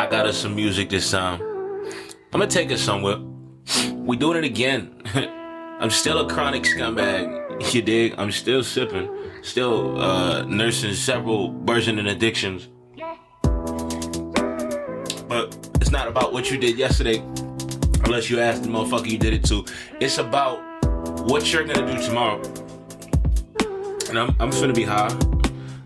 I got us some music this time. I'm gonna take us somewhere. We doing it again. I'm still a chronic scumbag. You dig? I'm still sipping. Still nursing several burgeoning addictions. But it's not about what you did yesterday, unless you ask the motherfucker you did it to. It's about what you're gonna do tomorrow. And I'm finna be high.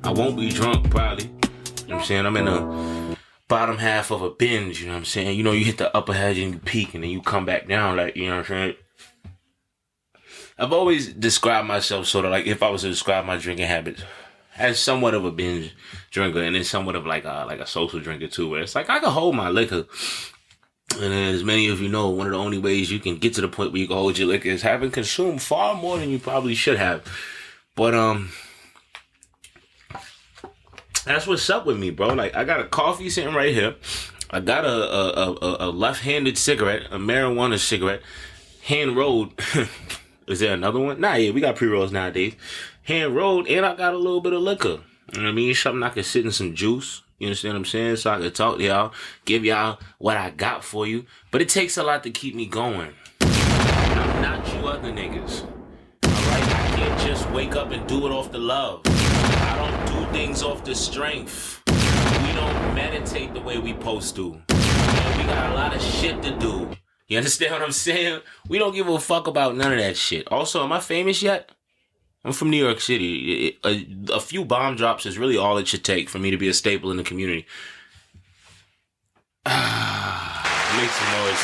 I won't be drunk, probably. You know what I'm saying? I'm in the bottom half of a binge, you know what I'm saying? You know, you hit the upper edge and you peak and then you come back down, like, you know what I'm saying? I've always described myself sort of like, if I was to describe my drinking habits, as somewhat of a binge drinker and then somewhat of like a social drinker too, where it's like I can hold my liquor. And as many of you know, one of the only ways you can get to the point where you can hold your liquor is having consumed far more than you probably should have. But that's what's up with me, bro. Like, I got a coffee sitting right here. I got a left-handed cigarette, a marijuana cigarette, hand-rolled. Is there another one? Nah, yeah, we got pre-rolls nowadays. Hand-rolled, and I got a little bit of liquor. You know what I mean? Something I can sit in some juice. You understand what I'm saying? So I can talk to y'all, give y'all what I got for you. But it takes a lot to keep me going. I'm not you other niggas. Alright? I can't just wake up and do it off the love. I don't do things off the strength. We don't meditate the way we supposed to. And we got a lot of shit to do. You understand what I'm saying? We don't give a fuck about none of that shit. Also, am I famous yet? I'm from New York City. A few bomb drops is really all it should take for me to be a staple in the community. Make some noise.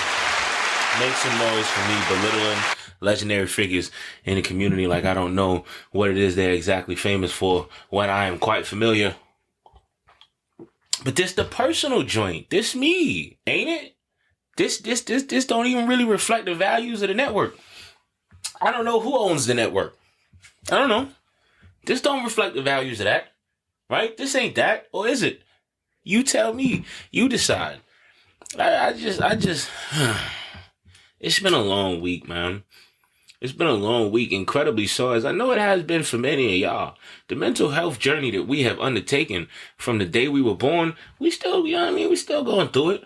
Make some noise for me belittling legendary figures in the community like I don't know what it is they're exactly famous for when I am quite familiar. But this the personal joint. This me, ain't it? This don't even really reflect the values of the network. I don't know who owns the network. I don't know. This don't reflect the values of that, right? This ain't that, or is it? You tell me. You decide. I just. It's been a long week, man. It's been a long week, incredibly so, as I know it has been for many of y'all. The mental health journey that we have undertaken from the day we were born, we still, you know what I mean? We still going through it.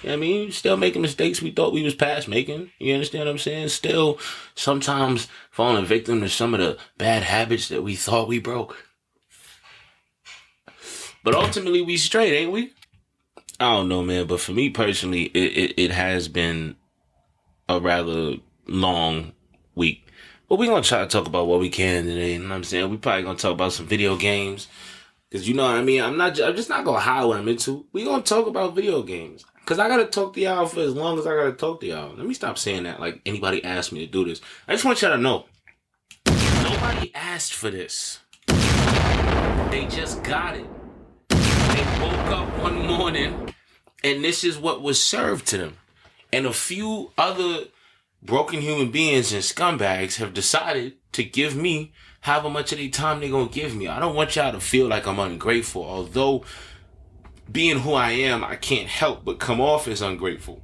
You know what I mean? Still making mistakes we thought we was past making. You understand what I'm saying? Still sometimes falling victim to some of the bad habits that we thought we broke. But ultimately we straight, ain't we? I don't know, man. But for me personally, it has been a rather long week. But we're going to try to talk about what we can today. You know what I'm saying? We probably going to talk about some video games. Because you know what I mean? I'm just not going to hide what I'm into. We're going to talk about video games. Because I got to talk to y'all for as long as I got to talk to y'all. Let me stop saying that like anybody asked me to do this. I just want y'all to know. Nobody asked for this. They just got it. They woke up one morning and this is what was served to them. And a few other broken human beings and scumbags have decided to give me however much of their time they're going to give me. I don't want y'all to feel like I'm ungrateful. Although, being who I am, I can't help but come off as ungrateful.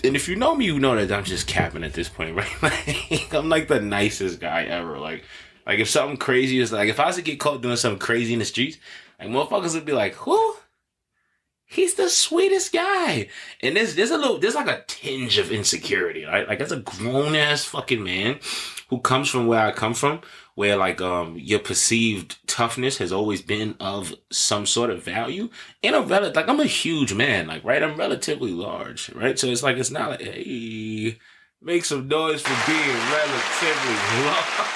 And if you know me, you know that I'm just capping at this point, right? Like, I'm like the nicest guy ever. Like if something crazy is like, if I was to get caught doing something crazy in the streets, like motherfuckers would be like, who? He's the sweetest guy. And there's like a tinge of insecurity, right? Like, that's a grown ass fucking man who comes from where I come from, where like, your perceived toughness has always been of some sort of value. And like, I'm a huge man, like, right? I'm relatively large, right? So it's like, it's not like, hey, make some noise for being relatively large.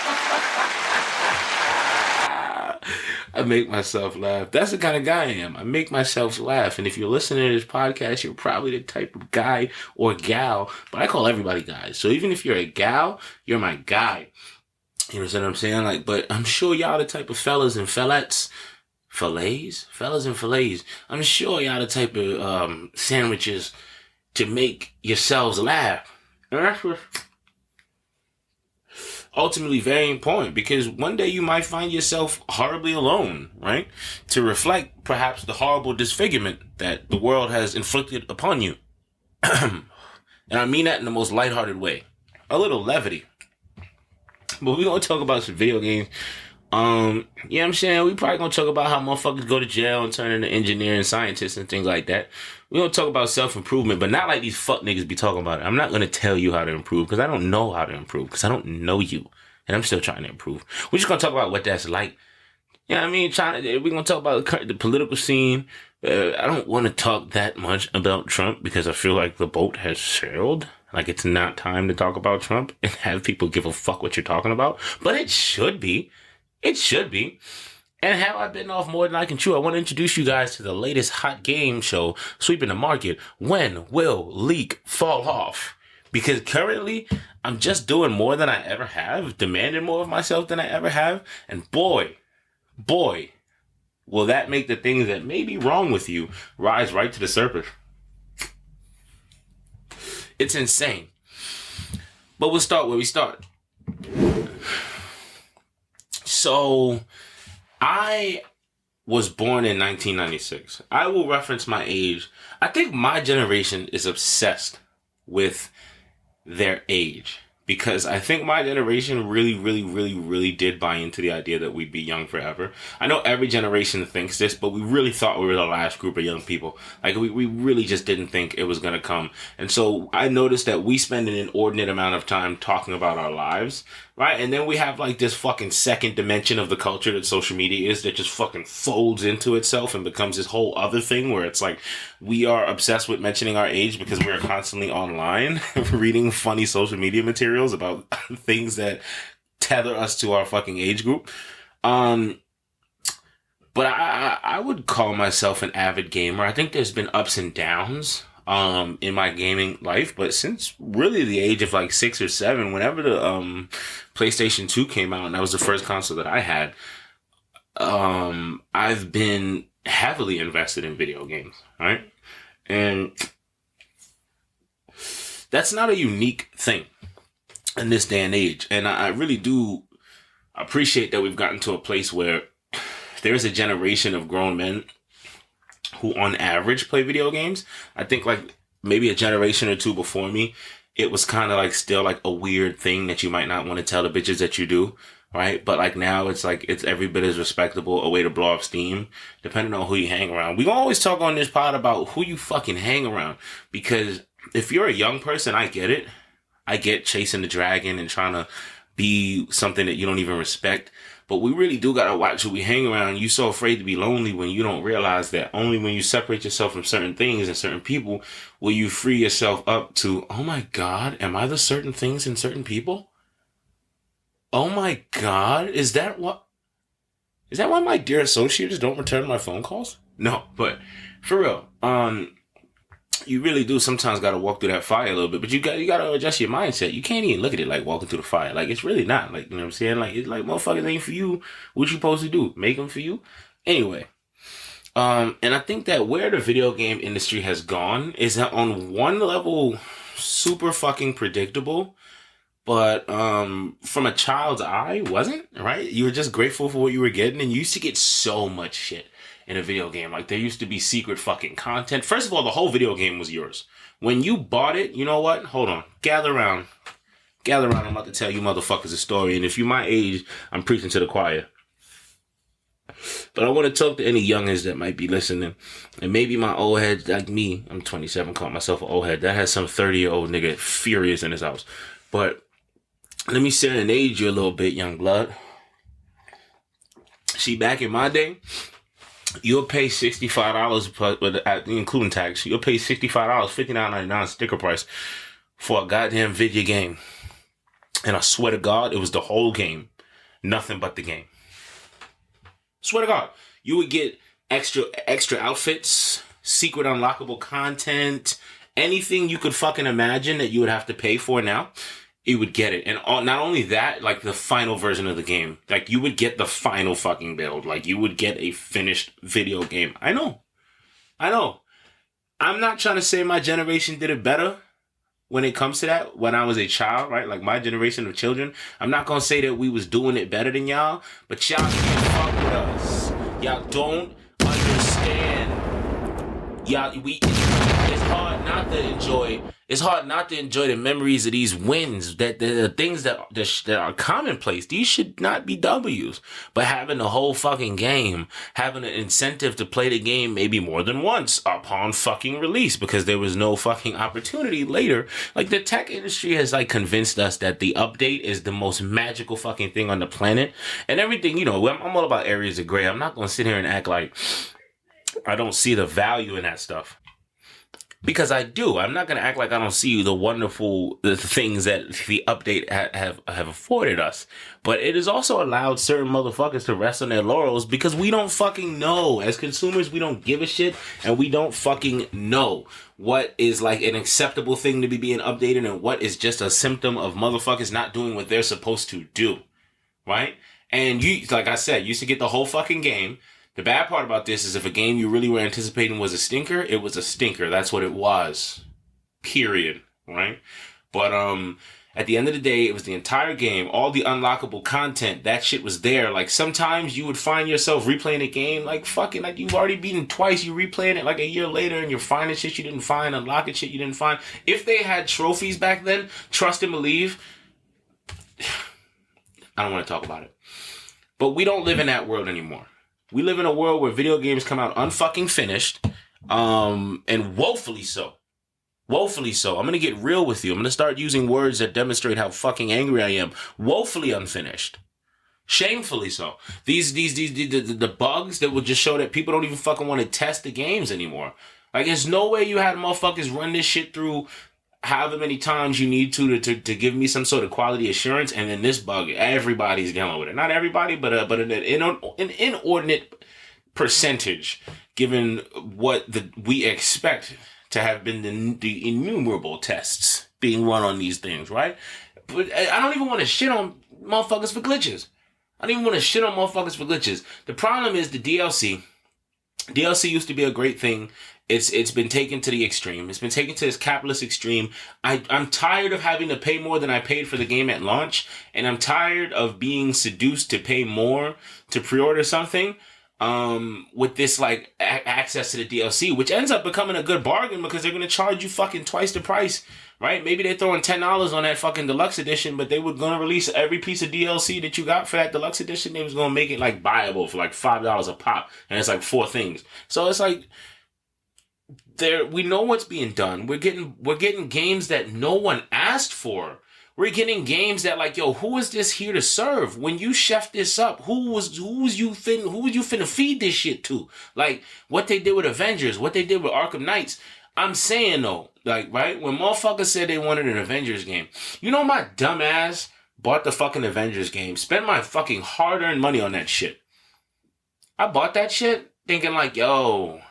I make myself laugh. That's the kind of guy I am. I make myself laugh. And if you're listening to this podcast, you're probably the type of guy or gal, but I call everybody guys. So even if you're a gal, you're my guy. You know what I'm saying? Like, but I'm sure y'all the type of fellas and fellas and fillets. I'm sure y'all the type of sandwiches to make yourselves laugh. And that's what ultimately very important, because one day you might find yourself horribly alone, right? To reflect perhaps the horrible disfigurement that the world has inflicted upon you. And I mean that in the most lighthearted way. A little levity. But we're going to talk about some video games. Yeah, I'm saying we probably gonna talk about how motherfuckers go to jail and turn into engineering scientists and things like that. We gonna talk about self-improvement, but not like these fuck niggas be talking about it. I'm not gonna tell you how to improve because I don't know how to improve because I don't know you. And I'm still trying to improve. We're just gonna talk about what that's like. You know what I mean? We're gonna talk about the political scene. I don't want to talk that much about Trump because I feel like the boat has sailed. Like it's not time to talk about Trump and have people give a fuck what you're talking about. But it should be. It should be. And have I bitten off more than I can chew? I want to introduce you guys to the latest hot game show sweeping the market. When will Lique fall off? Because currently, I'm just doing more than I ever have, demanding more of myself than I ever have. And boy, will that make the things that may be wrong with you rise right to the surface. It's insane. But we'll start where we start. So, I was born in 1996. I will reference my age. I think my generation is obsessed with their age. Because I think my generation really did buy into the idea that we'd be young forever. I know every generation thinks this, but we really thought we were the last group of young people. Like, we really just didn't think it was going to come. And so I noticed that we spend an inordinate amount of time talking about our lives, right? And then we have, like, this fucking second dimension of the culture that social media is that just fucking folds into itself and becomes this whole other thing where it's like we are obsessed with mentioning our age because we're constantly online reading funny social media materials about things that tether us to our fucking age group. But I would call myself an avid gamer. I think there's been ups and downs in my gaming life, but since really the age of like 6 or 7, whenever the PlayStation 2 came out and that was the first console that I had, I've been heavily invested in video games, right? And that's not a unique thing in this day and age. And I really do appreciate that we've gotten to a place where there's a generation of grown men who on average play video games. I think like maybe a generation or two before me, it was kind of like still like a weird thing that you might not want to tell the bitches that you do. Right. But like now it's like it's every bit as respectable, a way to blow off steam, depending on who you hang around. We gonna always talk on this pod about who you fucking hang around, because if you're a young person, I get it. I get chasing the dragon and trying to be something that you don't even respect. But we really do gotta watch who we hang around. You're so afraid to be lonely when you don't realize that only when you separate yourself from certain things and certain people will you free yourself up to, oh my God, am I the certain things and certain people? Oh my God, is that why my dear associates don't return my phone calls? No, but for real, you really do sometimes got to walk through that fire a little bit, but you got to adjust your mindset. You can't even look at it like walking through the fire. Like, it's really not. Like, you know what I'm saying? Like, it's like, motherfuckers ain't for you. What you supposed to do? Make them for you? Anyway. And I think that where the video game industry has gone is that on one level, super fucking predictable, but from a child's eye, wasn't, right? You were just grateful for what you were getting, and you used to get so much shit in a video game. Like, there used to be secret fucking content. First of all, the whole video game was yours. When you bought it, you know what? Hold on. Gather around. I'm about to tell you motherfuckers a story. And if you're my age, I'm preaching to the choir. But I want to talk to any youngins that might be listening. And maybe my old heads like me. I'm 27, call myself an old head. That has some 30-year-old nigga furious in his house. But let me serenade you a little bit, young blood. See, back in my day, you'll pay $65, including tax. You'll pay $65, $59.99 sticker price for a goddamn video game. And I swear to God, it was the whole game. Nothing but the game. Swear to God. You would get extra outfits, secret unlockable content, anything you could fucking imagine that you would have to pay for now. You would get it. And not only that, like the final version of the game. Like, you would get the final fucking build. Like, you would get a finished video game. I know. I'm not trying to say my generation did it better when it comes to that when I was a child, right? Like, my generation of children. I'm not going to say that we was doing it better than y'all, but y'all can't fuck with us. Y'all don't understand. it's hard not to enjoy. It's hard not to enjoy the memories of these wins, that the things that are commonplace. These should not be W's. But having the whole fucking game, having an incentive to play the game maybe more than once upon fucking release, because there was no fucking opportunity later. Like, the tech industry has like convinced us that the update is the most magical fucking thing on the planet, and everything. You know, I'm all about areas of gray. I'm not gonna sit here and act like I don't see the value in that stuff. Because I do. I'm not going to act like I don't see the things that the update have afforded us. But it has also allowed certain motherfuckers to rest on their laurels because we don't fucking know. As consumers, we don't give a shit, and we don't fucking know what is like an acceptable thing to be being updated and what is just a symptom of motherfuckers not doing what they're supposed to do. Right? And you, like I said, used to get the whole fucking game. The bad part about this is if a game you really were anticipating was a stinker, it was a stinker. That's what it was. Period. Right? But at the end of the day, it was the entire game, all the unlockable content, that shit was there. Like, sometimes you would find yourself replaying a game like fucking, like you've already beaten twice, you replaying it like a year later and you're finding shit you didn't find, unlocking shit you didn't find. If they had trophies back then, trust and believe, I don't want to talk about it. But we don't live in that world anymore. We live in a world where video games come out unfucking finished, and woefully so. Woefully so. I'm going to get real with you. I'm going to start using words that demonstrate how fucking angry I am. Woefully unfinished. Shamefully so. The bugs that will just show that people don't even fucking want to test the games anymore. Like, there's no way you had motherfuckers run this shit through however many times you need to give me some sort of quality assurance, and then this bug, everybody's dealing with it. Not everybody, but an inordinate percentage, given what we expect to have been the innumerable tests being run on these things, right? But I don't even want to shit on motherfuckers for glitches. I don't even want to shit on motherfuckers for glitches. The problem is the DLC. DLC used to be a great thing. It's been taken to the extreme. It's been taken to this capitalist extreme. I'm tired of having to pay more than I paid for the game at launch, and I'm tired of being seduced to pay more to pre-order something with this like access to the DLC, which ends up becoming a good bargain because they're going to charge you fucking twice the price, right? Maybe they're throwing $10 on that fucking deluxe edition, but they were going to release every piece of DLC that you got for that deluxe edition. They was going to make it like buyable for like $5 a pop, and it's like 4 things. So it's like, we know what's being done. We're getting games that no one asked for. We're getting games that like, yo, who is this here to serve? When you chef this up, who was you finna feed this shit to? Like, what they did with Avengers, what they did with Arkham Knights. I'm saying though, like, right, when motherfuckers said they wanted an Avengers game, you know, my dumb ass bought the fucking Avengers game, spent my fucking hard-earned money on that shit. I bought that shit thinking like, yo,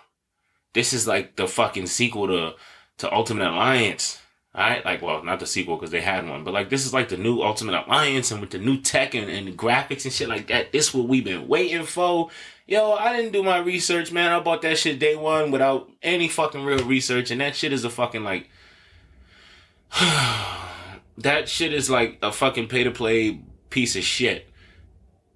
this is like the fucking sequel to Ultimate Alliance. Alright? Like, well, not the sequel because they had one, but like, this is like the new Ultimate Alliance, and with the new tech and graphics and shit like that, this is what we've been waiting for. Yo, I didn't do my research, man. I bought that shit day one without any fucking real research, and that shit is a fucking like, that shit is like a fucking pay-to-play piece of shit.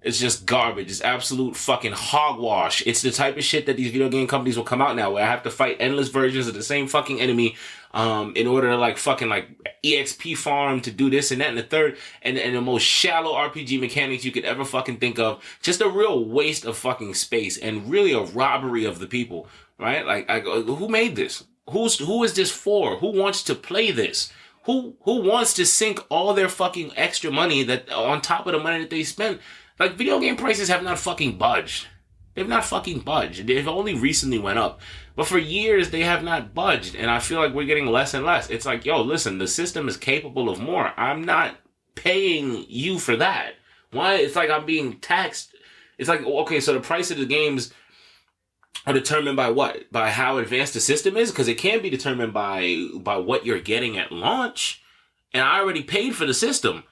It's just garbage. It's absolute fucking hogwash. It's the type of shit that these video game companies will come out now where I have to fight endless versions of the same fucking enemy in order to like fucking like EXP farm to do this and that and the third, and the most shallow RPG mechanics you could ever fucking think of. Just a real waste of fucking space and really a robbery of the people, right? Like, who made this? Who is this for? Who wants to play this? Who wants to sink all their fucking extra money that on top of the money that they spent? Like, video game prices have not fucking budged. They've not fucking budged. They've only recently went up. But for years, they have not budged. And I feel like we're getting less and less. It's like, yo, listen, the system is capable of more. I'm not paying you for that. Why? It's like I'm being taxed. It's like, okay, so the price of the games are determined by what? By how advanced the system is? Because it can be determined by what you're getting at launch. And I already paid for the system.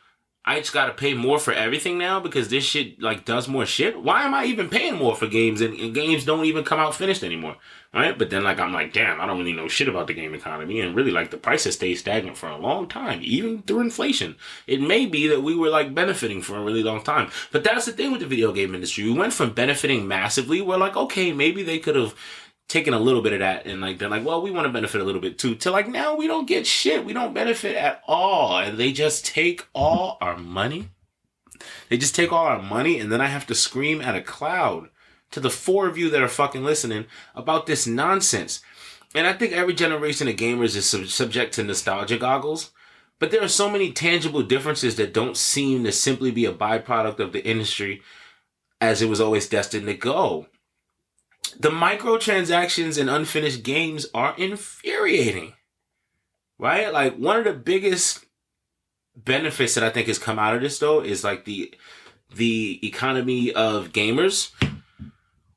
I just gotta pay more for everything now because this shit like does more shit. Why am I even paying more for games and games don't even come out finished anymore? All right, but then like I'm like, damn, I don't really know shit about the game economy, and really like the prices stayed stagnant for a long time, even through inflation. It may be that we were like benefiting for a really long time, but that's the thing with the video game industry. We went from benefiting massively. We're like, okay, maybe they could have taking a little bit of that and like they're like, well, we want to benefit a little bit too. To like now we don't get shit. We don't benefit at all. And they just take all our money. They just take all our money and then I have to scream at a cloud to the 4 of you that are fucking listening about this nonsense. And I think every generation of gamers is subject to nostalgia goggles. But there are so many tangible differences that don't seem to simply be a byproduct of the industry as it was always destined to go. The microtransactions and unfinished games are infuriating, right? Like one of the biggest benefits that I think has come out of this though is like the economy of gamers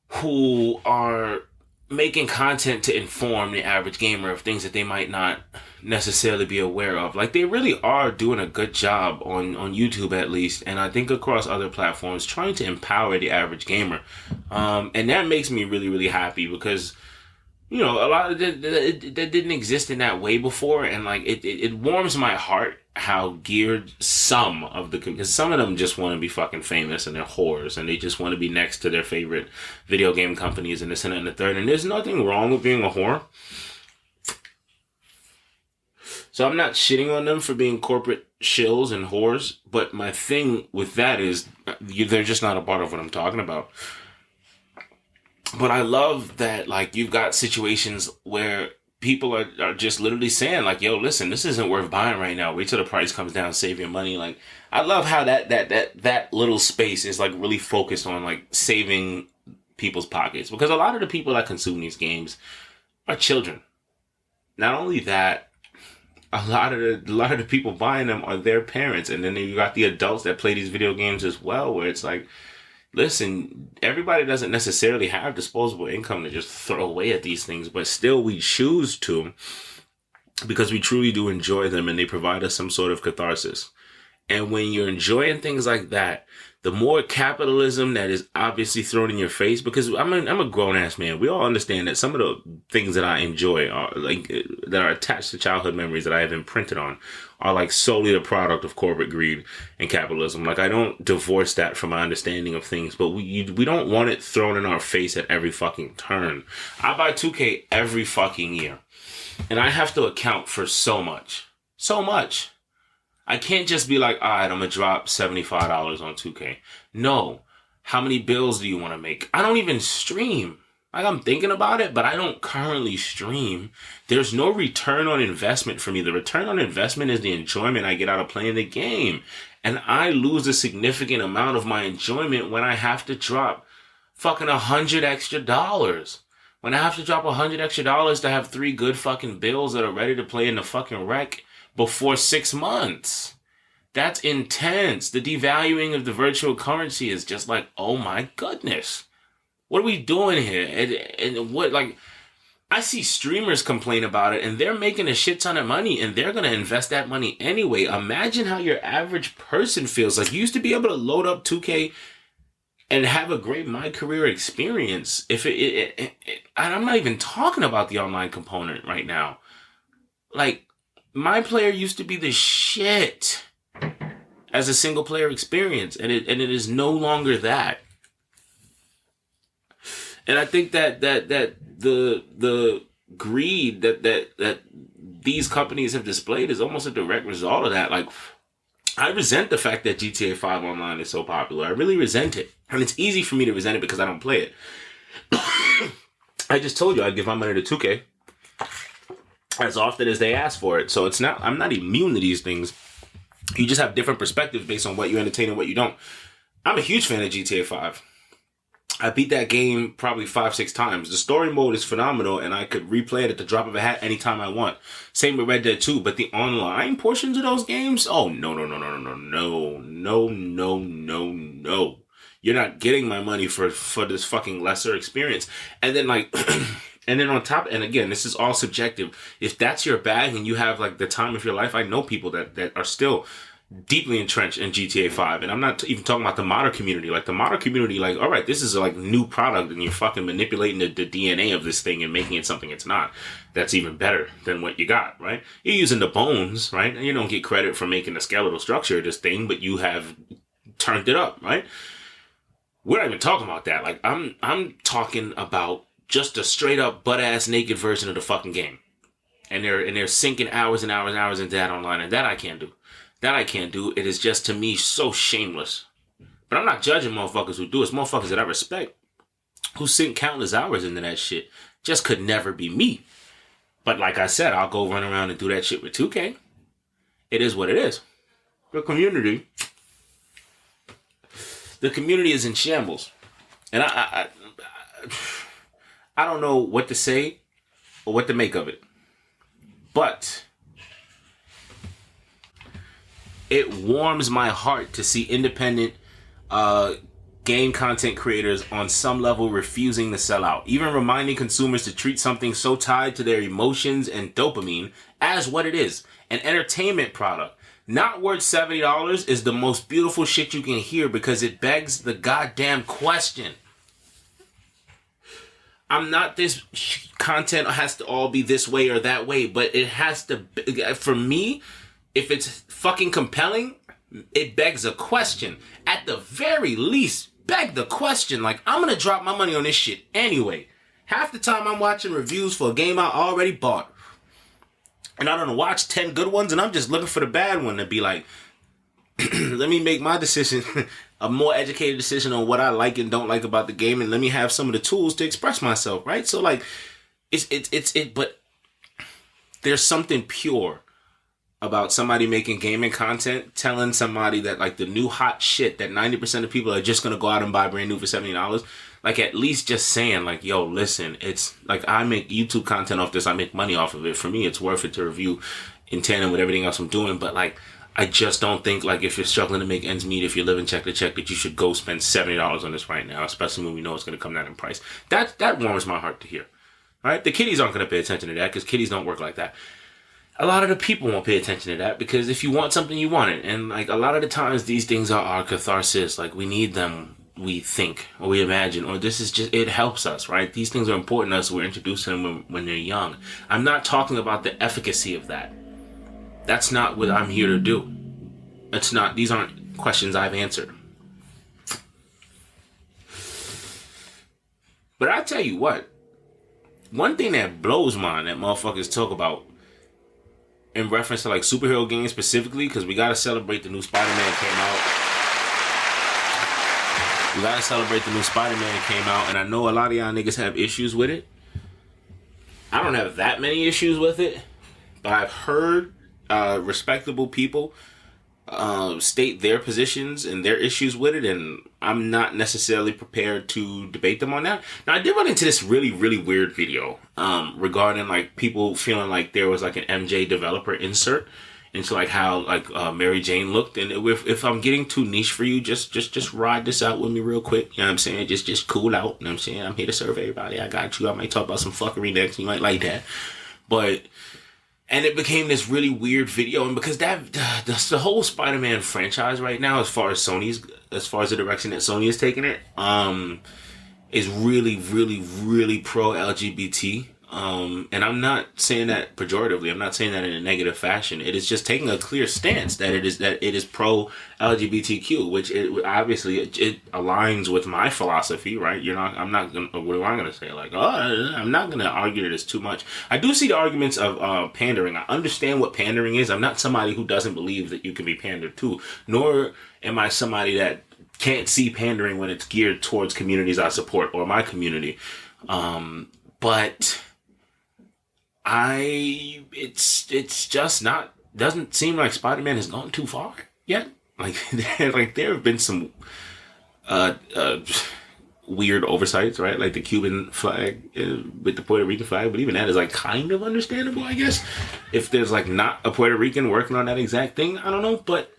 who are making content to inform the average gamer of things that they might not necessarily be aware of. Like they really are doing a good job on YouTube at least, and I think across other platforms trying to empower the average gamer. And that makes me really, really happy because, you know, a lot of that didn't exist in that way before. And like, it warms my heart how geared some of the, because some of them just want to be fucking famous and they're whores and they just want to be next to their favorite video game companies and this and that and the third. And there's nothing wrong with being a whore. So I'm not shitting on them for being corporate shills and whores, but my thing with that is they're just not a part of what I'm talking about. But I love that, like, you've got situations where people are just literally saying, like, yo, listen, this isn't worth buying right now. Wait till the price comes down, save your money. Like, I love how that little space is, like, really focused on, like, saving people's pockets. Because a lot of the people that consume these games are children. Not only that, a lot of the people buying them are their parents. And then you got the adults that play these video games as well, where it's like, listen, everybody doesn't necessarily have disposable income to just throw away at these things, but still we choose to because we truly do enjoy them and they provide us some sort of catharsis. And when you're enjoying things like that, the more capitalism that is obviously thrown in your face, because I'm a grown ass man. We all understand that some of the things that I enjoy are like that are attached to childhood memories that I have imprinted on are like solely the product of corporate greed and capitalism. Like I don't divorce that from my understanding of things, but we don't want it thrown in our face at every fucking turn. I buy 2K every fucking year and I have to account for so much. I can't just be like, all right, I'm going to drop $75 on 2K. No. How many bills do you want to make? I don't even stream. Like, I'm thinking about it, but I don't currently stream. There's no return on investment for me. The return on investment is the enjoyment I get out of playing the game. And I lose a significant amount of my enjoyment when I have to drop fucking $100 extra. When I have to drop $100 extra to have 3 good fucking bills that are ready to play in the fucking wreck before 6 months. That's intense. The devaluing of the virtual currency is just like, oh my goodness. What are we doing here? And what, like, I see streamers complain about it and they're making a shit ton of money and they're going to invest that money anyway. Imagine how your average person feels. Like, you used to be able to load up 2K and have a great My Career experience. And I'm not even talking about the online component right now. Like, My Player used to be the shit as a single player experience, and it is no longer that. And I think that the greed that these companies have displayed is almost a direct result of that. Like, I resent the fact that GTA 5 Online is so popular. I really resent it. And it's easy for me to resent it because I don't play it. I just told you I'd give my money to 2K as often as they ask for it. So I'm not immune to these things. You just have different perspectives based on what you entertain and what you don't. I'm a huge fan of GTA 5. I beat that game probably 5-6 times. The story mode is phenomenal and I could replay it at the drop of a hat anytime I want. Same with Red Dead 2, but the online portions of those games, oh no. You're not getting my money for this fucking lesser experience. And then like and then on top, and again, this is all subjective. If that's your bag and you have like the time of your life, I know people that are still deeply entrenched in GTA 5. And I'm not even talking about the modder community. Like the modder community, like, all right, this is a like new product and you're fucking manipulating the DNA of this thing and making it something it's not. That's even better than what you got, right? You're using the bones, right? And you don't get credit for making the skeletal structure of this thing, but you have turned it up, right? We're not even talking about that. Like I'm talking about just a straight up butt ass naked version of the fucking game. And they're sinking hours and hours and hours into that online, and that I can't do. That I can't do. It is just, to me, so shameless. But I'm not judging motherfuckers who do it. It's motherfuckers that I respect who sink countless hours into that shit. Just could never be me. But like I said, I'll go run around and do that shit with 2K. It is what it is. The community is in shambles. And I don't know what to say or what to make of it. But it warms my heart to see independent game content creators on some level refusing to sell out, even reminding consumers to treat something so tied to their emotions and dopamine as what it is, an entertainment product. Not worth $70 is the most beautiful shit you can hear, because it begs the goddamn question. I'm not this content has to all be this way or that way, but it has to, for me, if it's fucking compelling, it begs a question. At the very least, beg the question. Like, I'm going to drop my money on this shit anyway. Half the time I'm watching reviews for a game I already bought. And I don't watch 10 good ones, and I'm just looking for the bad one to be like, let me make my decision, a more educated decision on what I like and don't like about the game, and let me have some of the tools to express myself, right? So like, but there's something pure about somebody making gaming content, telling somebody that like the new hot shit that 90% of people are just going to go out and buy brand new for $70. Like, at least just saying like, yo, listen, it's like, I make YouTube content off this. I make money off of it. For me, it's worth it to review in tandem with everything else I'm doing. But like, I just don't think, like, if you're struggling to make ends meet, if you're living check to check, that you should go spend $70 on this right now, especially when we know it's going to come down in price. That warms my heart to hear. All right? The kiddies aren't going to pay attention to that, because kiddies don't work like that. A lot of the people won't pay attention to that, because if you want something, you want it. And like, a lot of the times these things are our catharsis. Like, we need them, we think, or we imagine, or this is just, it helps us, right? These things are important to us. We're introducing them when they're young. I'm not talking about the efficacy of that. That's not what I'm here to do. It's not, these aren't questions I've answered. But I tell you what, one thing that blows mine that motherfuckers talk about in reference to like superhero games specifically, because we gotta celebrate the new Spider-Man came out. And I know a lot of y'all niggas have issues with it. I don't have that many issues with it, but I've heard respectable people state their positions and their issues with it, and I'm not necessarily prepared to debate them on that. Now, I did run into this really, really weird video regarding like people feeling like there was like an MJ developer insert into like how like Mary Jane looked. And if I'm getting too niche for you, just ride this out with me real quick. You know what I'm saying? Just cool out. You know what I'm saying? I'm here to serve everybody. I got you. I might talk about some fuckery next. You might like that. And it became this really weird video, and because the whole Spider-Man franchise right now, as far as the direction that Sony is taking it, is really, really, really pro LGBT. And I'm not saying that pejoratively. I'm not saying that in a negative fashion. It is just taking a clear stance that it is pro LGBTQ, which obviously aligns with my philosophy, right? I'm not gonna. What am I gonna say? Like, I'm not gonna argue this too much. I do see the arguments of pandering. I understand what pandering is. I'm not somebody who doesn't believe that you can be pandered to, nor am I somebody that can't see pandering when it's geared towards communities I support or my community. But it's just not, doesn't seem like Spider-Man has gone too far yet. Like there have been some weird oversights, right? Like the Cuban flag with the Puerto Rican flag, but even that is like kind of understandable, I guess. If there's like not a Puerto Rican working on that exact thing, I don't know, but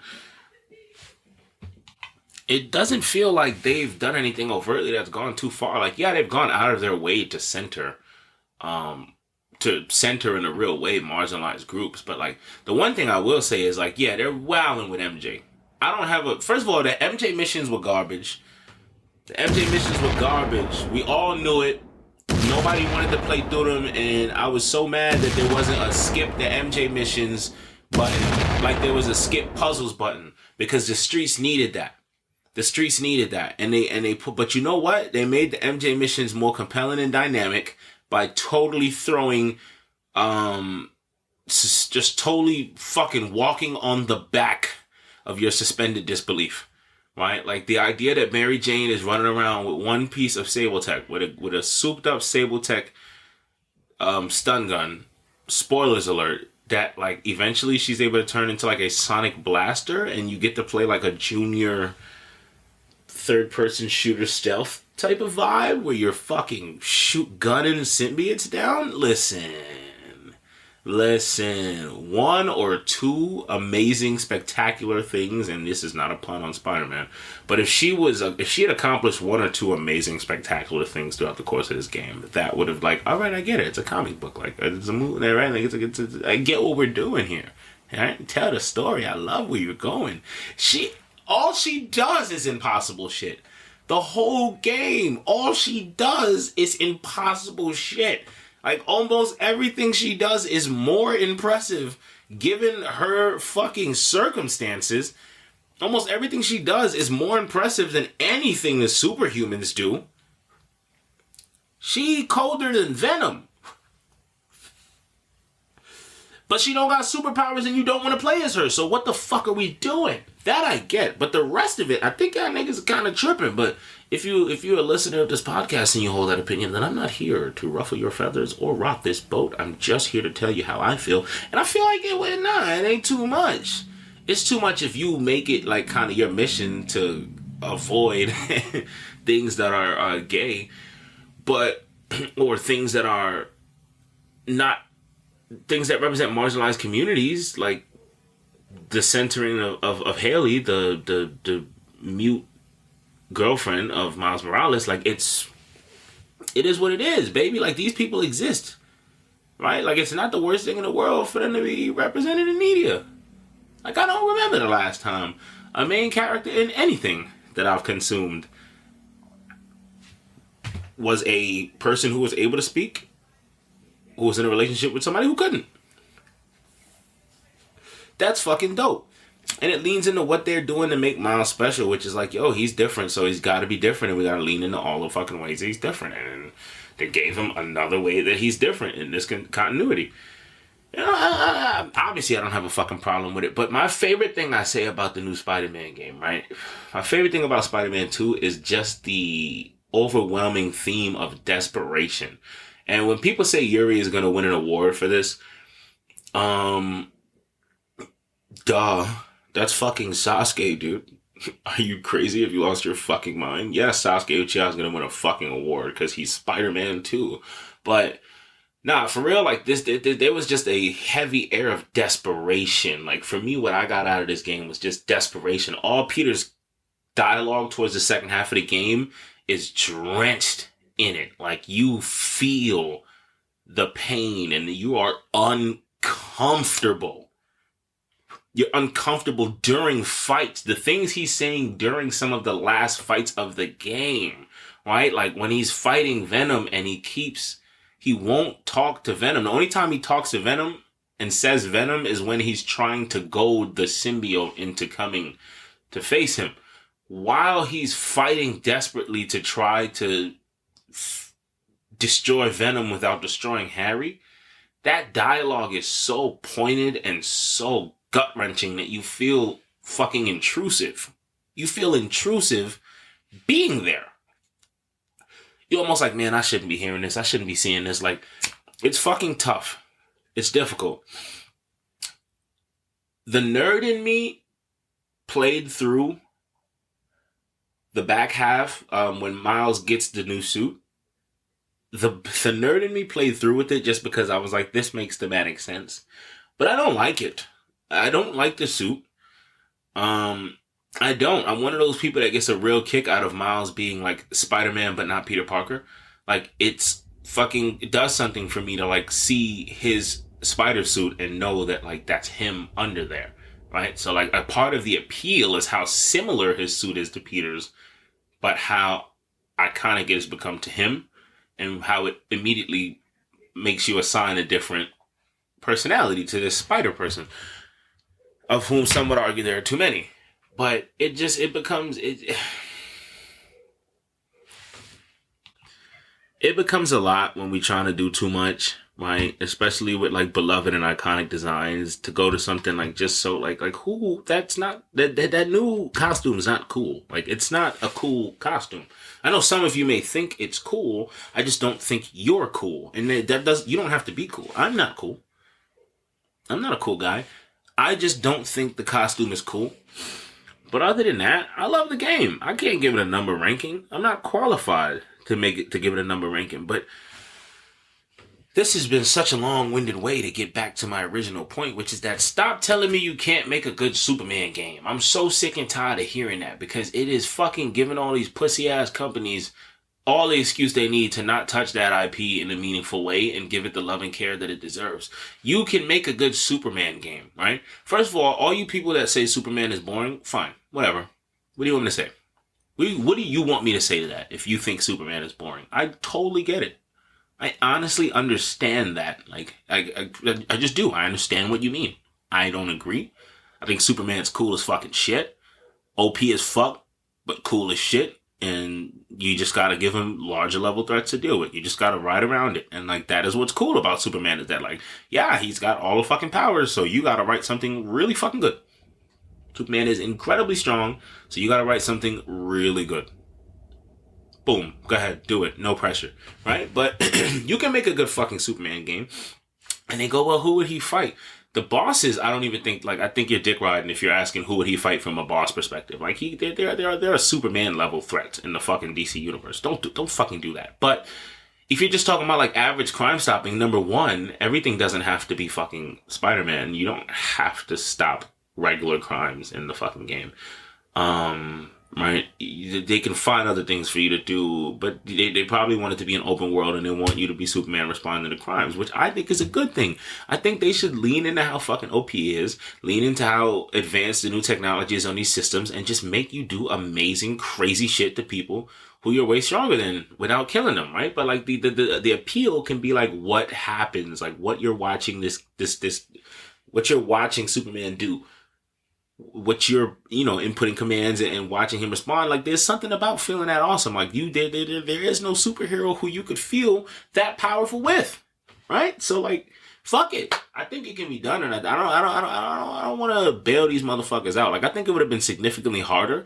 it doesn't feel like they've done anything overtly that's gone too far. Like, yeah, they've gone out of their way to center in a real way marginalized groups. But like, the one thing I will say is like, yeah, they're wilding with MJ. First of all, the MJ missions were garbage. We all knew it. Nobody wanted to play through them, and I was so mad that there wasn't a skip the MJ missions button, like there was a skip puzzles button, because the streets needed that. The streets needed that, and they put. But you know what? They made the MJ missions more compelling and dynamic by totally throwing, just totally fucking walking on the back of your suspended disbelief, right? Like the idea that Mary Jane is running around with one piece of Sabletech, with a souped up Sabletech stun gun. Spoilers alert. That like eventually she's able to turn into like a sonic blaster, and you get to play like a junior third-person shooter stealth type of vibe where you're fucking gunning symbiotes down. Listen, one or two amazing, spectacular things, and this is not a pun on Spider-Man, but if she had accomplished one or two amazing, spectacular things throughout the course of this game, that would have like, all right, I get it. It's a comic book, like it's a movie, right? Like I get what we're doing here. All right, tell the story. I love where you're going. All she does is impossible shit. The whole game, all she does is impossible shit. Like, almost everything she does is more impressive given her fucking circumstances. Almost everything she does is more impressive than anything the superhumans do. She colder than Venom. But she don't got superpowers and you don't want to play as her. So what the fuck are we doing? That I get. But the rest of it, I think y'all niggas are kind of tripping. But if you're a listener of this podcast and you hold that opinion, then I'm not here to ruffle your feathers or rock this boat. I'm just here to tell you how I feel. And I feel like it ain't too much. It's too much if you make it like kind of your mission to avoid things that are gay. But, or things that are not, things that represent marginalized communities, like the centering of Haley, the mute girlfriend of Miles Morales. Like it is what it is, baby. Like these people exist, right? Like it's not the worst thing in the world for them to be represented in media. Like I don't remember the last time a main character in anything that I've consumed was a person who was able to speak, who was in a relationship with somebody who couldn't. That's fucking dope. And it leans into what they're doing to make Miles special, which is like, yo, he's different, so he's got to be different, and we got to lean into all the fucking ways that he's different. And they gave him another way that he's different in this continuity. You know, obviously I don't have a fucking problem with it, but my favorite thing I say about the new Spider-Man game, right? My favorite thing about Spider-Man 2 is just the overwhelming theme of desperation. And when people say Yuri is going to win an award for this, that's fucking Sasuke, dude. Are you crazy? Have you lost your fucking mind? Yes, Sasuke Uchiha is going to win a fucking award because he's Spider-Man too. But, nah, for real, like this, there was just a heavy air of desperation. Like for me, what I got out of this game was just desperation. All Peter's dialogue towards the second half of the game is drenched in it. Like you feel the pain and you are uncomfortable. You're uncomfortable during fights. The things he's saying during some of the last fights of the game, right? Like when he's fighting Venom and he won't talk to Venom. The only time he talks to Venom and says Venom is when he's trying to goad the symbiote into coming to face him. While he's fighting desperately to try to destroy Venom without destroying Harry, that dialogue is so pointed and so gut-wrenching that you feel fucking intrusive. You feel intrusive being there. You're almost like, man, I shouldn't be hearing this. I shouldn't be seeing this. Like, it's fucking tough. It's difficult. The nerd in me played through the back half when Miles gets the new suit. The nerd in me played through with it just because I was like, this makes thematic sense. But I don't like it. I don't like the suit. I don't. I'm one of those people that gets a real kick out of Miles being like Spider-Man, but not Peter Parker. Like it does something for me to like see his spider suit and know that like that's him under there. Right. So like a part of the appeal is how similar his suit is to Peter's, but how iconic it has become to him and how it immediately makes you assign a different personality to this spider person, of whom some would argue there are too many. But it becomes it becomes a lot when we trying to do too much, right? Especially with like beloved and iconic designs to go to something like just so like who that's not that new costume is not cool. Like it's not a cool costume. I know some of you may think it's cool. I just don't think you're cool. And that does you don't have to be cool. I'm not cool. I'm not a cool guy. I just don't think the costume is cool. But other than that, I love the game. I can't give it a number ranking. I'm not qualified to give it a number ranking. But this has been such a long-winded way to get back to my original point, which is that stop telling me you can't make a good Superman game. I'm so sick and tired of hearing that because it is fucking giving all these pussy-ass companies all the excuse they need to not touch that IP in a meaningful way and give it the love and care that it deserves. You can make a good Superman game, right? First of all you people that say Superman is boring, fine, whatever. What do you want me to say? What do you want me to say to that if you think Superman is boring? I totally get it. I honestly understand that. Like, I just do. I understand what you mean. I don't agree. I think Superman's cool as fucking shit. OP as fuck, but cool as shit. And you just gotta give him larger level threats to deal with. You just gotta ride around it. And like, that is what's cool about Superman is that like, yeah, he's got all the fucking powers, so you gotta write something really fucking good. Superman is incredibly strong, so you gotta write something really good. Boom. Go ahead. Do it. No pressure. Right? But you can make a good fucking Superman game. And they go, well, who would he fight? The bosses, I don't even think, like, I think you're dick riding if you're asking who would he fight from a boss perspective. Like, they're a Superman level threat in the fucking DC universe. Don't fucking do that. But if you're just talking about, like, average crime stopping, number one, everything doesn't have to be fucking Spider-Man. You don't have to stop regular crimes in the fucking game. Right? They can find other things for you to do, but they probably want it to be an open world and they want you to be Superman responding to crimes, which I think is a good thing. I think they should lean into how fucking OP is, lean into how advanced the new technology is on these systems, and just make you do amazing, crazy shit to people who you're way stronger than without killing them, right? But like the appeal can be like what happens, like what you're watching what you're watching Superman do. What you're, inputting commands and watching him respond. Like, there's something about feeling that awesome. Like, there is no superhero who you could feel that powerful with, right? So, like, fuck it. I think it can be done, and I don't want to bail these motherfuckers out. Like, I think it would have been significantly harder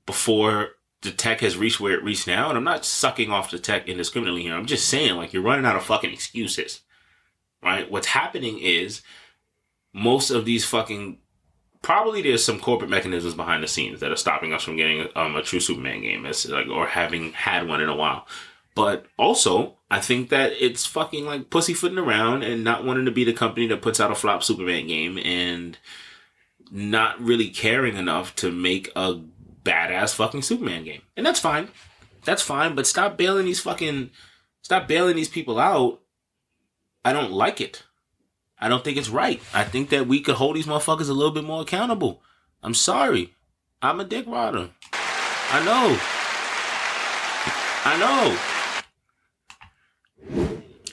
before the tech has reached where it reached now. And I'm not sucking off the tech indiscriminately here. I'm just saying, like, you're running out of fucking excuses, right? What's happening is most of these fucking probably there's some corporate mechanisms behind the scenes that are stopping us from getting a true Superman game, or having had one in a while. But also, I think that it's fucking like pussyfooting around and not wanting to be the company that puts out a flop Superman game and not really caring enough to make a badass fucking Superman game. And that's fine. That's fine. But stop bailing these people out. I don't like it. I don't think it's right. I think that we could hold these motherfuckers a little bit more accountable. I'm sorry. I'm a dick rider. I know.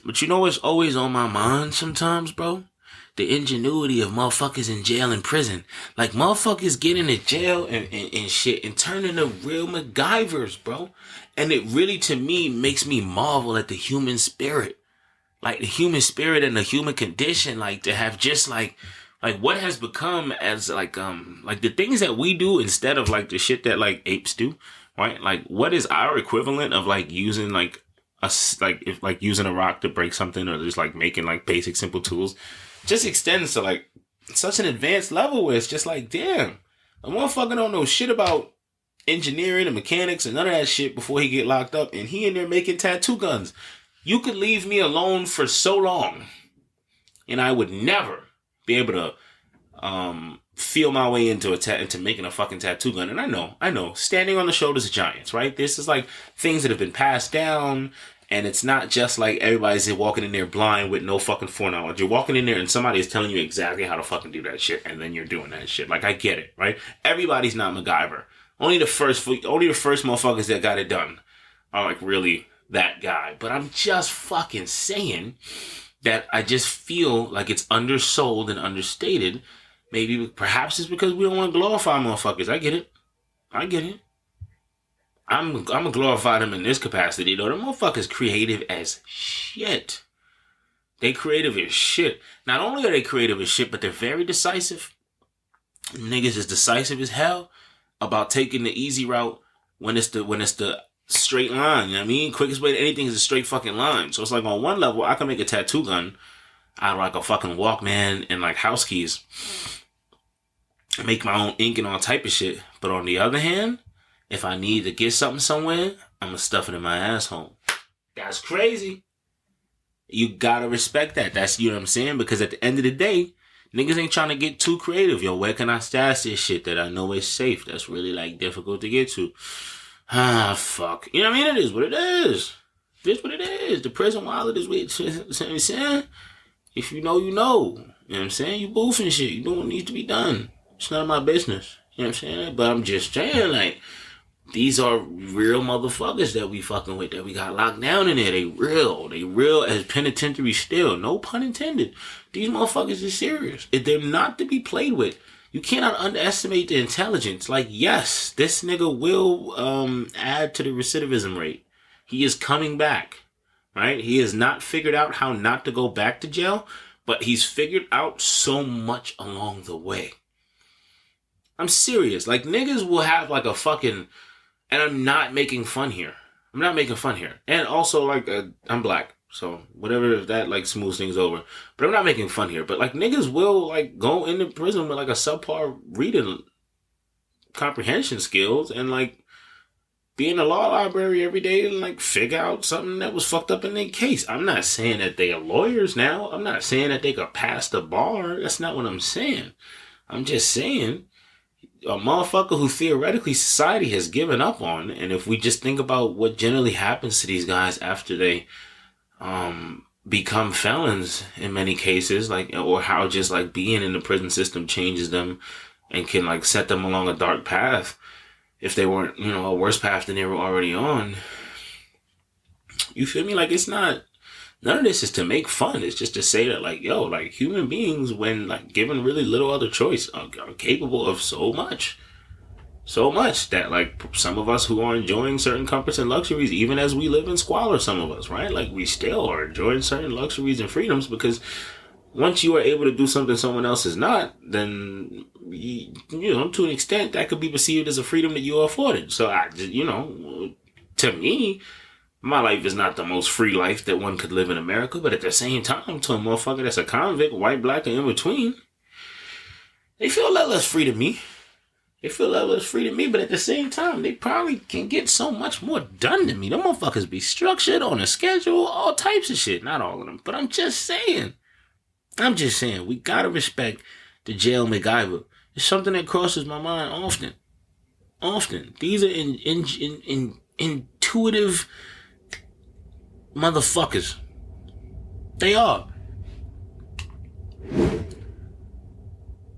But you know what's always on my mind sometimes, bro? The ingenuity of motherfuckers in jail and prison. Like, motherfuckers get into jail and shit and turn into real MacGyvers, bro. And it really, to me, makes me marvel at the human spirit. Like the human spirit and the human condition, like to have just like what has become as like the things that we do instead of like the shit that like apes do, right? Like what is our equivalent of like using like using a rock to break something or just like making like basic simple tools just extends to like such an advanced level where it's just like, damn, a motherfucker don't know shit about engineering and mechanics and none of that shit before he get locked up and he in there making tattoo guns. You could leave me alone for so long, and I would never be able to feel my way into making a fucking tattoo gun. And I know, standing on the shoulders of giants, right? This is like things that have been passed down, and it's not just like everybody's walking in there blind with no fucking foreknowledge. You're walking in there, and somebody is telling you exactly how to fucking do that shit, and then you're doing that shit. Like I get it, right? Everybody's not MacGyver. Only the first motherfuckers that got it done are like really that guy. But I'm just fucking saying that I just feel like it's undersold and understated Maybe, perhaps it's because we don't want to glorify motherfuckers. I get it. I get it. I'm gonna glorify them in this capacity, though. The motherfuckers creative as shit. They creative as shit. Not only are they creative as shit, but they're very decisive. Niggas is decisive as hell about taking the easy route when it's the straight line. You know what I mean? Quickest way to anything is a straight fucking line. So it's like on one level, I can make a tattoo gun out of like a fucking Walkman and like house keys. Make my own ink and all type of shit. But on the other hand, if I need to get something somewhere, I'm gonna stuff it in my asshole. That's crazy. You gotta respect that. That's, you know what I'm saying? Because at the end of the day, niggas ain't trying to get too creative. Yo, where can I stash this shit that I know is safe? That's really like difficult to get to. Ah, fuck. You know what I mean? It is what it is. It is what it is. The prison wallet is what, you know what I'm saying? If you know, you know. You know what I'm saying? You boofing shit. You doing what needs to be done. It's none of my business. You know what I'm saying? But I'm just saying, like, these are real motherfuckers that we fucking with, that we got locked down in there. They real. They real as penitentiary still. No pun intended. These motherfuckers are serious. If they're not to be played with. You cannot underestimate the intelligence. Like, yes, this nigga will add to the recidivism rate. He is coming back, right? He has not figured out how not to go back to jail, but he's figured out so much along the way. I'm serious. Like, niggas will have like a fucking... And I'm not making fun here. I'm not making fun here. And also, like, I'm black. So, whatever, if that, like, smooths things over. But I'm not making fun here. But, like, niggas will, like, go into prison with, like, a subpar reading comprehension skills. And, like, be in the law library every day and, like, figure out something that was fucked up in their case. I'm not saying that they are lawyers now. I'm not saying that they could pass the bar. That's not what I'm saying. I'm just saying... a motherfucker who theoretically society has given up on, and if we just think about what generally happens to these guys after they become felons in many cases, like, or how just like being in the prison system changes them and can like set them along a dark path if they weren't, you know, a worse path than they were already on. You feel me? Like, it's not, none of this is to make fun. It's just to say that, like, yo, like, human beings, when, like, given really little other choice, are capable of so much. So much that, like, some of us who are enjoying certain comforts and luxuries, even as we live in squalor, some of us, right? Like, we still are enjoying certain luxuries and freedoms because once you are able to do something someone else is not, then, you know, to an extent, that could be perceived as a freedom that you are afforded. So, you know, to me... my life is not the most free life that one could live in America, but at the same time, to a motherfucker that's a convict, white, black, and in between, they feel a lot less free to me. They feel a lot less free to me, but at the same time, they probably can get so much more done than me. Them motherfuckers be structured on a schedule, all types of shit. Not all of them, but I'm just saying. We gotta respect the jail MacGyver. It's something that crosses my mind often. Often. These are intuitive... motherfuckers. They are.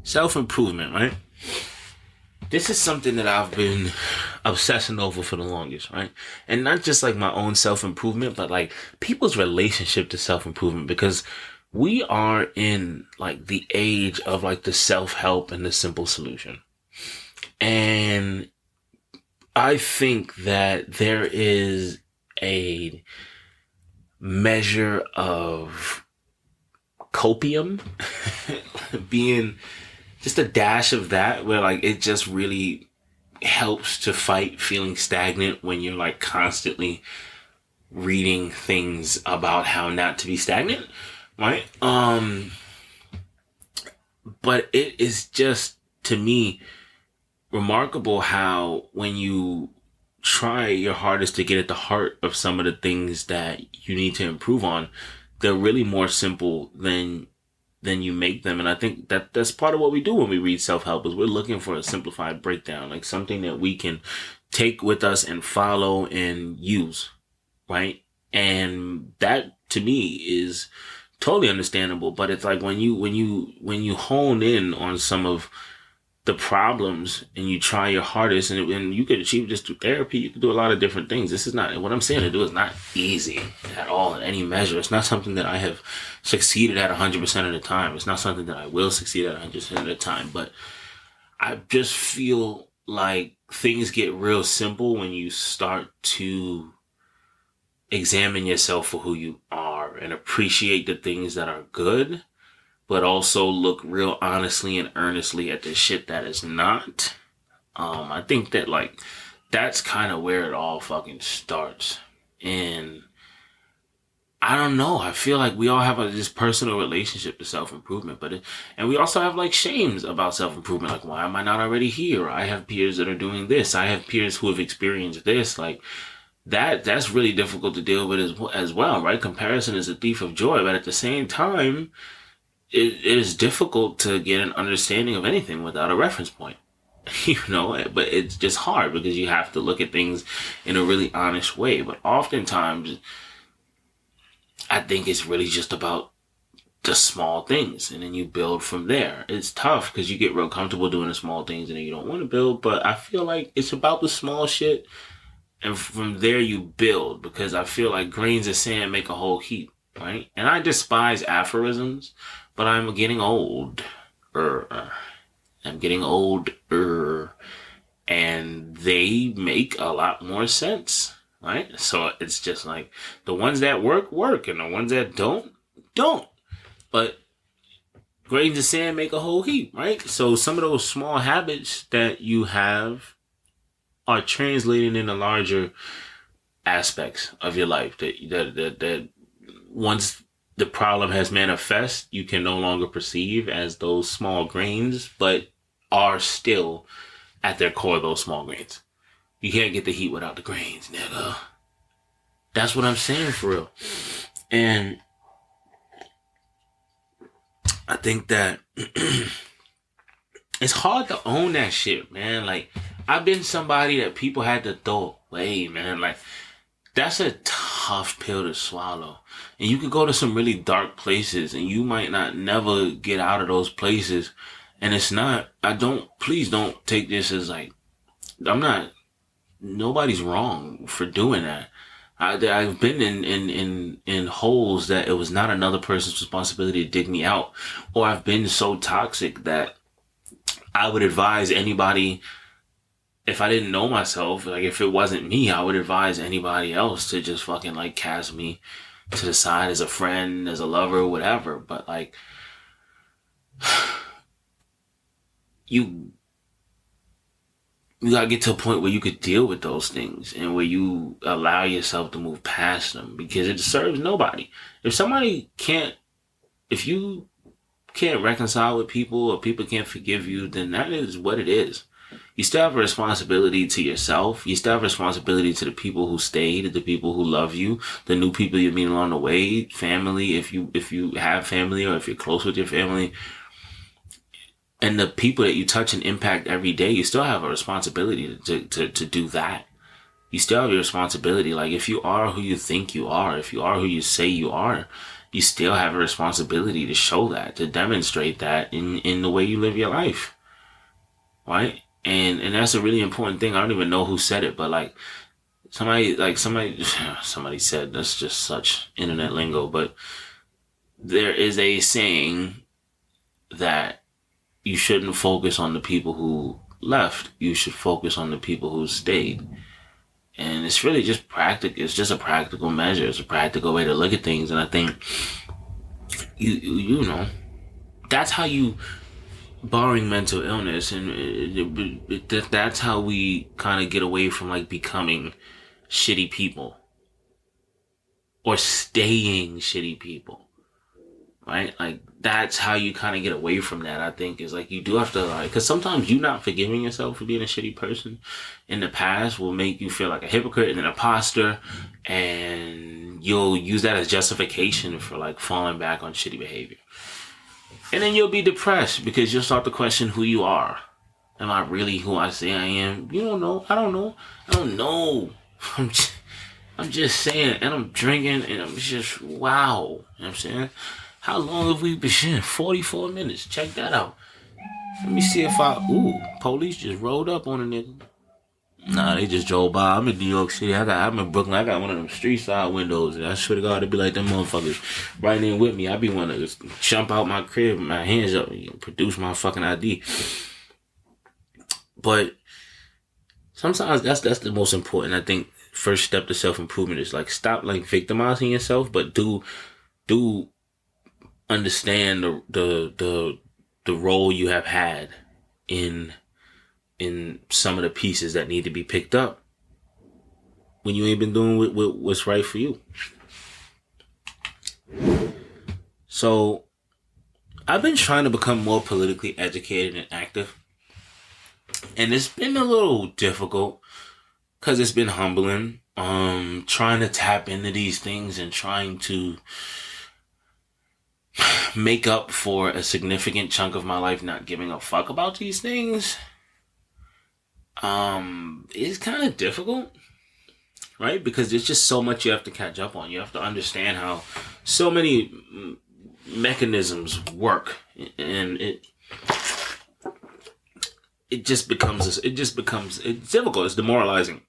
Self-improvement, right? This is something that I've been obsessing over for the longest, right? And not just like my own self-improvement, but like people's relationship to self-improvement, because we are in like the age of like the self-help and the simple solution. And I think that there is a measure of copium being just a dash of that, where like it just really helps to fight feeling stagnant when you're like constantly reading things about how not to be stagnant, right? But it is just, to me, remarkable how when you try your hardest to get at the heart of some of the things that you need to improve on, they're really more simple than you make them. And I think that that's part of what we do when we read self-help, is we're looking for a simplified breakdown, like something that we can take with us and follow and use, right? And that to me is totally understandable. But it's like when you hone in on some of the problems and you try your hardest, and you could achieve this through therapy. You could do a lot of different things. This is not, what I'm saying to do is not easy at all in any measure. It's not something that I have succeeded at 100% of the time. It's not something that I will succeed at 100% of the time, but I just feel like things get real simple when you start to examine yourself for who you are and appreciate the things that are good, but also look real honestly and earnestly at the shit that is not. I think that like that's kind of where it all fucking starts. And I don't know. I feel like we all have this personal relationship to self-improvement, and we also have like shames about self-improvement. Like, why am I not already here? I have peers that are doing this. I have peers who have experienced this. Like that's really difficult to deal with as well, right? Comparison is a thief of joy, but at the same time, it is difficult to get an understanding of anything without a reference point, but it's just hard because you have to look at things in a really honest way. But oftentimes, I think it's really just about the small things, and then you build from there. It's tough because you get real comfortable doing the small things and then you don't want to build, but I feel like it's about the small shit, and from there you build, because I feel like grains of sand make a whole heap, right? And I despise aphorisms, but I'm getting old. I'm getting older, and they make a lot more sense, right? So it's just like the ones that work, and the ones that don't. But grains of sand make a whole heap, right? So some of those small habits that you have are translating into larger aspects of your life that once the problem has manifest, you can no longer perceive as those small grains, but are still at their core those small grains. You can't get the heat without the grains, nigga. That's what I'm saying, for real. And I think that it's hard to own that shit, man. Like, I've been somebody that people had to throw away, man. Like, that's a tough pill to swallow. And you could go to some really dark places and you might not never get out of those places. And it's not, please don't take this as like, nobody's wrong for doing that. I've been in holes that it was not another person's responsibility to dig me out. Or I've been so toxic that I would advise anybody, if I didn't know myself, like if it wasn't me, I would advise anybody else to just fucking like cast me to the side as a friend, as a lover, whatever. But like, you gotta get to a point where you could deal with those things and where you allow yourself to move past them, because it serves nobody. If you can't reconcile with people, or people can't forgive you, then that is what it is. You still have a responsibility to yourself. You still have a responsibility to the people who stayed, the people who love you, the new people you meet along the way, family, if you have family, or if you're close with your family, and the people that you touch and impact every day. You still have a responsibility to do that. You still have your responsibility. Like, if you are who you think you are, if you are who you say you are, you still have a responsibility to show that, to demonstrate that in the way you live your life. Right? And that's a really important thing. I don't even know who said it, but like somebody said, that's just such internet lingo, but there is a saying that you shouldn't focus on the people who left. You should focus on the people who stayed. And it's really just practical. It's just a practical measure. It's a practical way to look at things. And I think, you know, that's how you, barring mental illness, and that's how we kind of get away from like becoming shitty people or staying shitty people. Right? Like, that's how you kind of get away from that, I think, is like, you do have to, like, because sometimes you not forgiving yourself for being a shitty person in the past will make you feel like a hypocrite and an imposter, and you'll use that as justification for like falling back on shitty behavior. And then you'll be depressed because you'll start to question who you are. Am I really who I say I am? You don't know. I don't know. I'm just saying, and I'm drinking, and I'm just, wow. You know what I'm saying? How long have we been? 44 minutes. Check that out. Let me see if police just rolled up on a nigga. Nah, they just drove by. I'm in New York City. I'm in Brooklyn. I got one of them street side windows. And I swear to God, it'd be like them motherfuckers right there with me. I be wanting to just jump out my crib with my hands up and produce my fucking ID. But sometimes that's the most important. I think first step to self improvement is like stop like victimizing yourself, but do understand the role you have had in some of the pieces that need to be picked up when you ain't been doing what's right for you. So I've been trying to become more politically educated and active, and it's been a little difficult because it's been humbling. Trying to tap into these things and trying to make up for a significant chunk of my life not giving a fuck about these things. It's kind of difficult, right? Because there's just so much you have to catch up on. You have to understand how so many mechanisms work, and it just becomes it's difficult. It's demoralizing,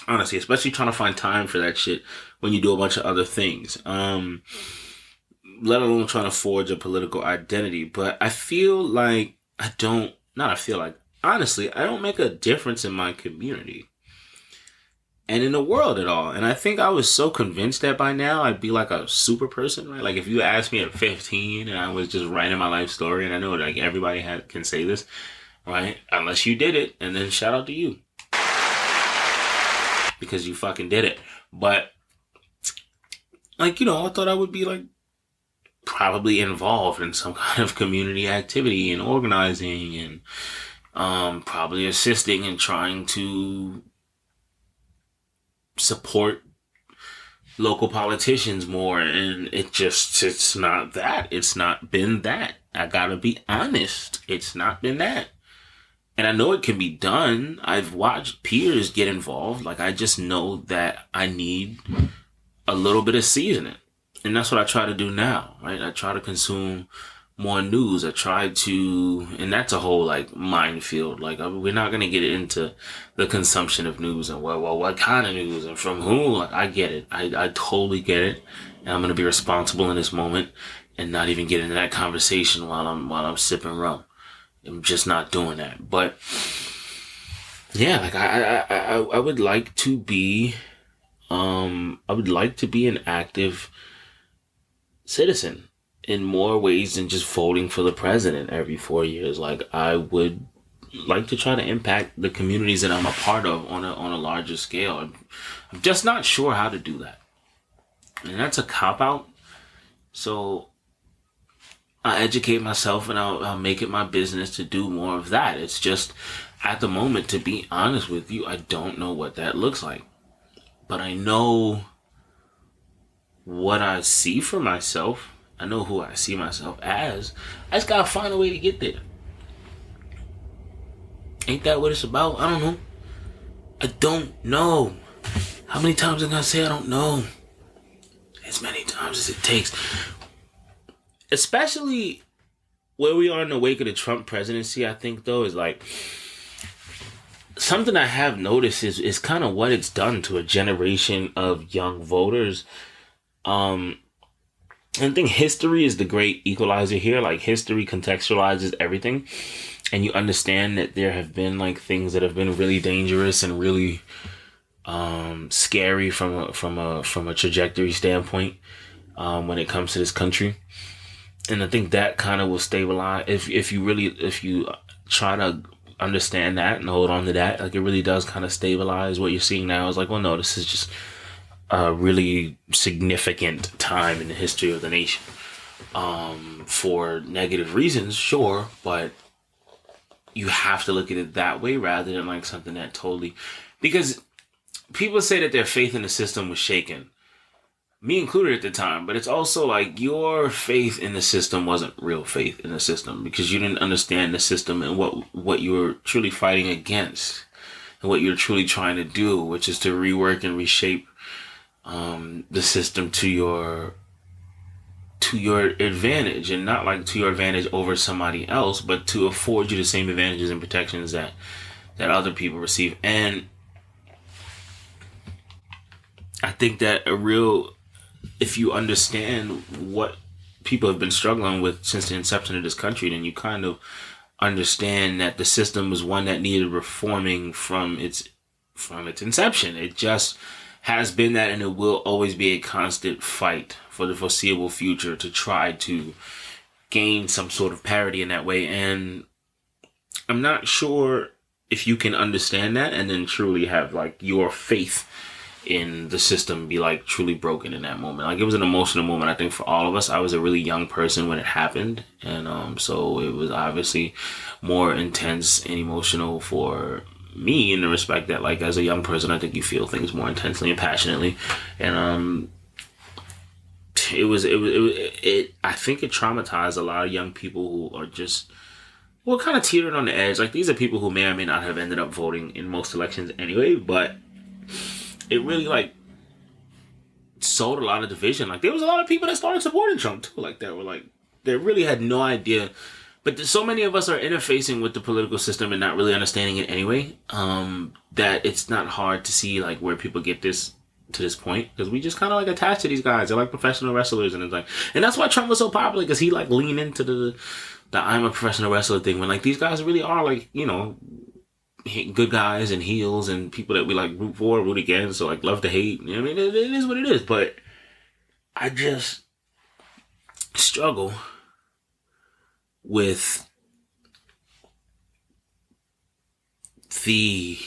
honestly, especially trying to find time for that shit when you do a bunch of other things. Let alone trying to forge a political identity. But I feel like honestly, I don't make a difference in my community and in the world at all. And I think I was so convinced that by now I'd be like a super person, right? Like if you asked me at 15 and I was just writing my life story, and I know like everybody can say this, right? Unless you did it, and then shout out to you. Because you fucking did it. But like, I thought I would be like probably involved in some kind of community activity and organizing and probably assisting and trying to support local politicians more. And it's not that. It's not been that. I gotta be honest. It's not been that. And I know it can be done. I've watched peers get involved. Like, I just know that I need a little bit of seasoning. And that's what I try to do now, right? I try to consume more news. I try to, and that's a whole like minefield. Like, we're not going to get into the consumption of news and what kind of news and from who. Like, I get it. I totally get it. And I'm going to be responsible in this moment and not even get into that conversation while I'm sipping rum. I'm just not doing that. But yeah, like I would like to be, an active citizen in more ways than just voting for the president every 4 years. Like, I would like to try to impact the communities that I'm a part of on a larger scale. I'm just not sure how to do that. And that's a cop-out. So I educate myself and I'll make it my business to do more of that. It's just, at the moment, to be honest with you, I don't know what that looks like. But I know what I see for myself. I know who I see myself as. I just gotta find a way to get there. Ain't that what it's about? I don't know. I don't know. How many times am I gonna say I don't know? As many times as it takes. Especially where we are in the wake of the Trump presidency, I think, though, is like, something I have noticed is kind of what it's done to a generation of young voters. I think history is the great equalizer here. Like, history contextualizes everything, and you understand that there have been like things that have been really dangerous and really scary from a trajectory standpoint when it comes to this country. And I think that kind of will stabilize if you try to understand that and hold on to that. Like, it really does kind of stabilize what you're seeing now. It's like, well, no, this is just a really significant time in the history of the nation. For negative reasons, sure, but you have to look at it that way rather than like something that totally, because people say that their faith in the system was shaken, me included at the time, but it's also like your faith in the system wasn't real faith in the system because you didn't understand the system and what you were truly fighting against and what you're truly trying to do, which is to rework and reshape the system to your to your advantage, and not like to your advantage over somebody else, but to afford you the same advantages and protections that other people receive. And I think that if you understand what people have been struggling with since the inception of this country, then you kind of understand that the system was one that needed reforming from its inception. It just has been that, and it will always be a constant fight for the foreseeable future to try to gain some sort of parity in that way. And I'm not sure if you can understand that and then truly have like your faith in the system be like truly broken in that moment. Like, it was an emotional moment, I think, for all of us. I was a really young person when it happened, and so it was obviously more intense and emotional for me, in the respect that, like, as a young person, I think you feel things more intensely and passionately. And I think it traumatized a lot of young people who are just, well, kind of teetering on the edge. Like, these are people who may or may not have ended up voting in most elections anyway, but it really, like, sowed a lot of division. Like, there was a lot of people that started supporting Trump too. Like, that were like, they really had no idea. But so many of us are interfacing with the political system and not really understanding it anyway, that it's not hard to see, like, where people get this to this point, because we just kind of like attached to these guys. They're like professional wrestlers, and it's like, and that's why Trump was so popular, because he like leaned into the I'm a professional wrestler thing, when like these guys really are, like, you know, good guys and heels and people that we like root for, root against, so like love to hate. You know what I mean? It is what it is. But I just struggle with the,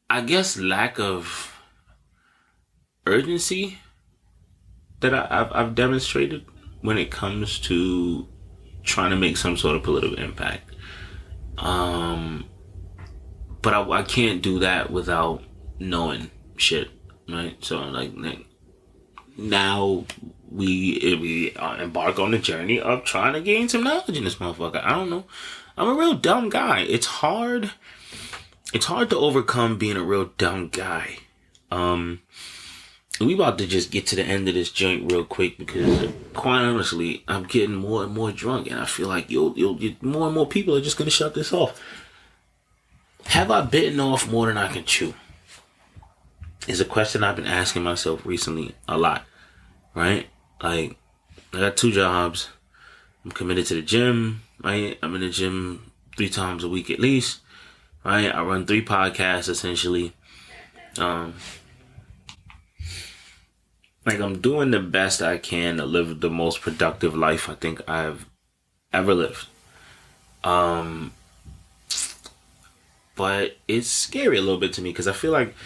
I guess, lack of urgency that I've demonstrated when it comes to trying to make some sort of political impact. But I can't do that without knowing shit, right? So like now we embark on the journey of trying to gain some knowledge in this motherfucker. I don't know. I'm a real dumb guy. It's hard to overcome being a real dumb guy. We about to just get to the end of this joint real quick, because quite honestly, I'm getting more and more drunk, and I feel like more and more people are just gonna shut this off. Have I bitten off more than I can chew? Is a question I've been asking myself recently a lot, right? Like, I got 2 jobs. I'm committed to the gym, right? I'm in the gym 3 times a week at least, right? I run 3 podcasts essentially. Like, I'm doing the best I can to live the most productive life I think I've ever lived. But it's scary a little bit to me, because I feel like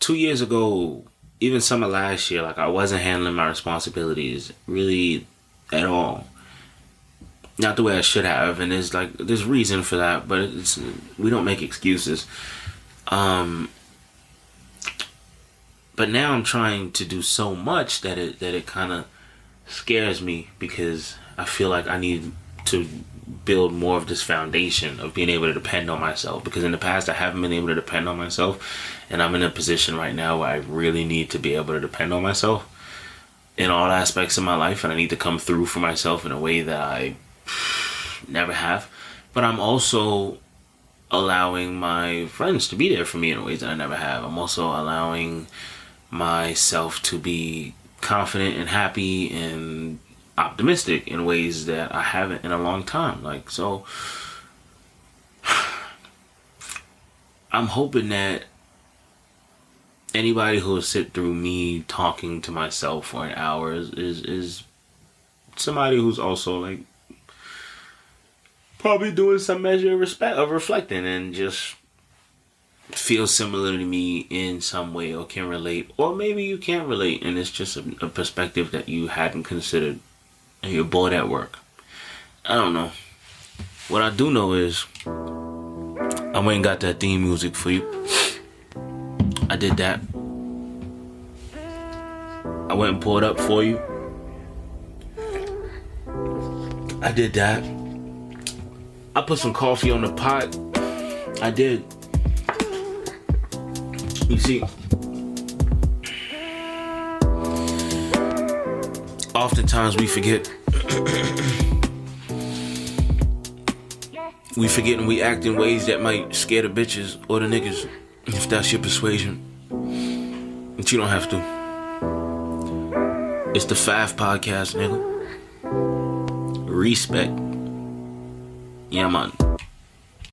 2 years ago, even summer last year, like, I wasn't handling my responsibilities really at all. Not the way I should have, and there's reason for that, but we don't make excuses. But now I'm trying to do so much that it kind of scares me, because I feel like I need to build more of this foundation of being able to depend on myself, because in the past I haven't been able to depend on myself, and I'm in a position right now where I really need to be able to depend on myself in all aspects of my life, and I need to come through for myself in a way that I never have. But I'm also allowing my friends to be there for me in ways that I never have. I'm also allowing myself to be confident and happy and optimistic in ways that I haven't in a long time. Like, so I'm hoping that anybody who will sit through me talking to myself for an hour is somebody who's also like probably doing some measure of reflecting, and just feel similar to me in some way, or can relate, or maybe you can't relate, and it's just a perspective that you hadn't considered, and you're bored at work. I don't know. What I do know is I went and got that theme music for you. I did that. I went and pulled up for you. I did that. I put some coffee on the pot. I did. You see, oftentimes we forget. We forget and we act in ways that might scare the bitches or the niggas, if that's your persuasion. But you don't have to. It's the Five Podcast, nigga. Respect. Yeah, man.